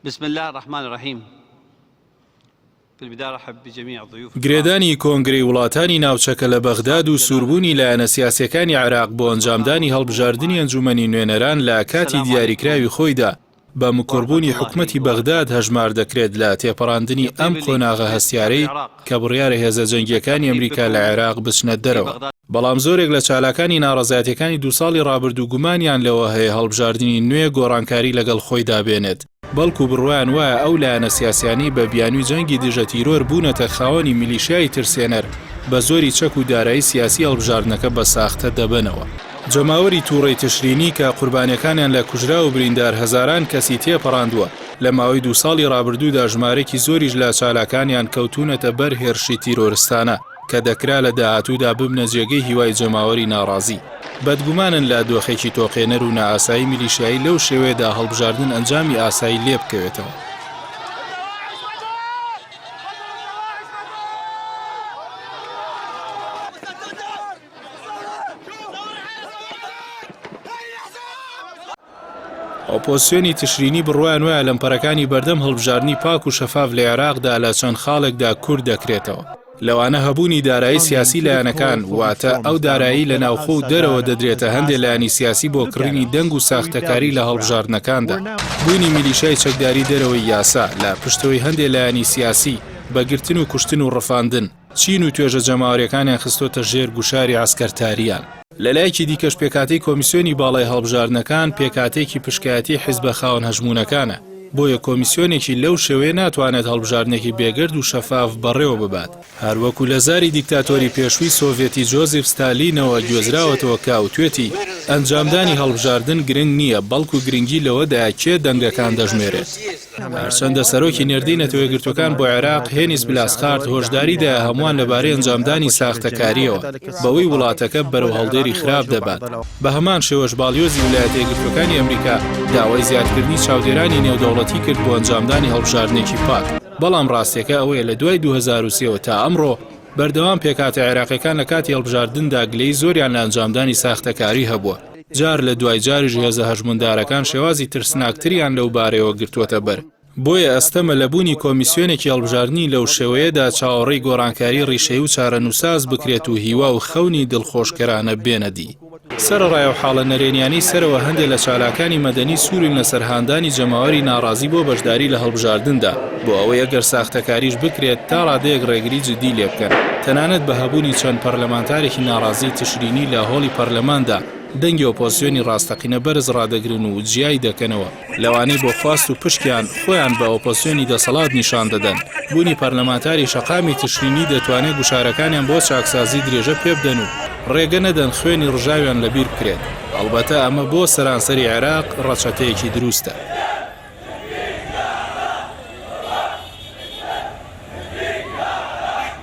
بسم الله الرحمن الرحيم. في البداية أرحب بجميع الضيوف. گرێدانی کۆنگرەی وڵاتانی ناوچەکە لە بەغداد و سووربوونی لایەنە سیاسیەکانی عێراق بۆ ئەنجامدانی هەڵبژاردننی ئەنجومەنی نوێنەران لە کاتی دیاریکراوی خۆیدا بە مکۆڕبوونی حکومەتی بەغداد هەژمار دەکرێت لە تێپەڕاندنی ئەم قۆناغە هەستیارەی کە بڕیارە هێزە جەنگیەکانی ئەمریکا لە عێراق بچنە دەرەوە. بەڵام زۆرێک لە چالاکانی ناڕەزایەتیەکانی دو ساڵی ڕابردوو گومانیان لەوە هەیە هەڵبژاردننی نوێ گۆڕانکاری لەگەڵ خۆیدا بێنێت. بەڵکو بڕوایان وایە ئەو لایەنە سیاسیانی بە بیانووی جەنگی دژە تیرۆر بوونەتە خاوەنی میلیشیای ترسێنەر بە زۆری چەک و دارایی سیاسی هەڵبژاردنەکە بە ساختە دەبنەوە. جەماوەری تووڕەی تشرینی کە قوربانیەکانیان لە کوژرا و بریندار هەزاران کەسی تێپەڕاندووە لە ماوەی دو ساڵی ڕابردوودا ژمارەی زۆریش لە چالاکانیان کەوتونەتە بەر هێرشی تیرۆرستانە کە دەکرا لە داهاتوودا ببنە جێگەی هیوای جەماوەری ناڕازی. بەدگومانن لە دۆخێکی تۆقێنەر و نائاسایی میلیشیایی لەو شێوەیەدا هەڵبژاردن ئەنجامی ئاسایی لێ بکەوێتەوە. ئۆپۆزیسیۆنی تشرینی بڕوایان وایە لەمپەرەکانی بەردەم هەڵبژاردننی پاک و شەفاف لە عێراقدا لە چەند خاڵێکدا کورد دەکرێتەوە. لەوانە هەبوونی دارایی سیاسی لایەنەکان واتە ئەو دارایی لە ناوخۆ و دەرەوە دەدرێتە هەندێک لایەنی سیاسی بۆ کڕینی دەنگ و ساختەکاری لە هەڵبژاردنەکاندا. بوونی میلیشای چەکداری دەرەوەی یاسا لە پشتەوەی هەندێک لایەنی سیاسی بەگرتن و کوشتن و ڕەفاندن چین و توێژە جەماوەریەکانیان خستۆتە ژێر گوشاری عسکەرتاریان. لەلایەکی دیکەش پێکاتەی کۆمیسیۆنی باڵای هەڵبژاردنەکان پێکاتێکی پشکایەتی حیزبە خاوەن هەژمونەکانە. بۆیە کۆمیسیۆنێکی لەو شێوەیە ناتوانێت هەڵبژاردنێکی بێگرد و شەفاف بەڕێوە ببات. هەروەکو لە زاری دیکتاتۆری پێشووی سۆڤێتی جۆزێف ستالینەوە گوێزراوەتەوە کاوتوێتی ئەنجامدانی هەڵبژاردن گرنگ نییە بەڵکو گرنگی لەوەدا کێ دەنگەکان دەژمێرێت. هەرچەندە سەرۆکی نێردەی نەتەوەیەگرتوەکان بۆ عێراق هێنیس بلاسخارد هۆشداریدا هەمووان لەبارەی ئەنجامدانی ساختەکاریەوە بەوەی وڵاتەکە بەرەو هەڵدێری خراپ دەبات. بە هەمان شێوەش باڵیۆزی ویلایەتە یەکگرتوەکانی ئەمریکا داوای زیادکردنی چاودێرانی نێودەوڵەتی کرد بۆ ئەنجامدانی هەڵبژاردنێکی پاک. بەڵام ڕاستیەکە ئەوەیە لە دوای 2023 تا ئەمڕۆ بەردەوام پێکاتە عێراقیەکان لە کاتی هەڵبژاردندا گلەی زۆریان لە ئەنجامدانی ساختەکاری هەبووە. جار لە دوای جاریش هێزە هەژموندارەکان شێوازی ترسناکتریان لەو بارەوە گرتووەتە بەر. بۆیە ئەستەمە لەبوونی کۆمیسیۆنێکی هەڵبژاردننی لەو شێوەیەدا چاوەڕێی گۆڕانکاری ڕیشەی و چارەنووساز بکرێت و هیوا و خەونی دڵخۆشکەرانە بێنەدی. سەرڕای و حاڵە نەرێنیانی سەرەوە هەندێک لە چالاکانی مەدەنی سوورین لە سەرهاندانی جەماوەری ناڕازی بۆ بەشداری لە هەڵبژاردندا بۆ ئەوەی ئەگەر ساختەکاریش بکرێت تا ڕادەیەک ڕێگری جدی لێ بکەن. تەنانەت بە هەبوونی چەند پەرلەمانتارێکی ناڕازی تشرینی لە هۆڵی پەرلەماندا دەنگی ئۆپۆزیسیۆنی ڕاستەقینە بەرز ڕادەگرن و جیای دەکەنەوە. لەوانەی بۆ خواست و پشکیان خۆیان بە ئۆپۆزیسیۆنی دەسەڵات نیشان دەدەن. بوونی پەرلەمانتاری شەقامی تشرینی دەتوانێت گوشارەکانیان بۆ چاکسازی درێژە پێ بدەن و ڕێگە نەدەن خوێنی ڕژاویان لەبیر بکرێت. ئەلبەتە ئەمە بۆ سەرانسەری عێراق ڕەچەتەیەکی دروستە.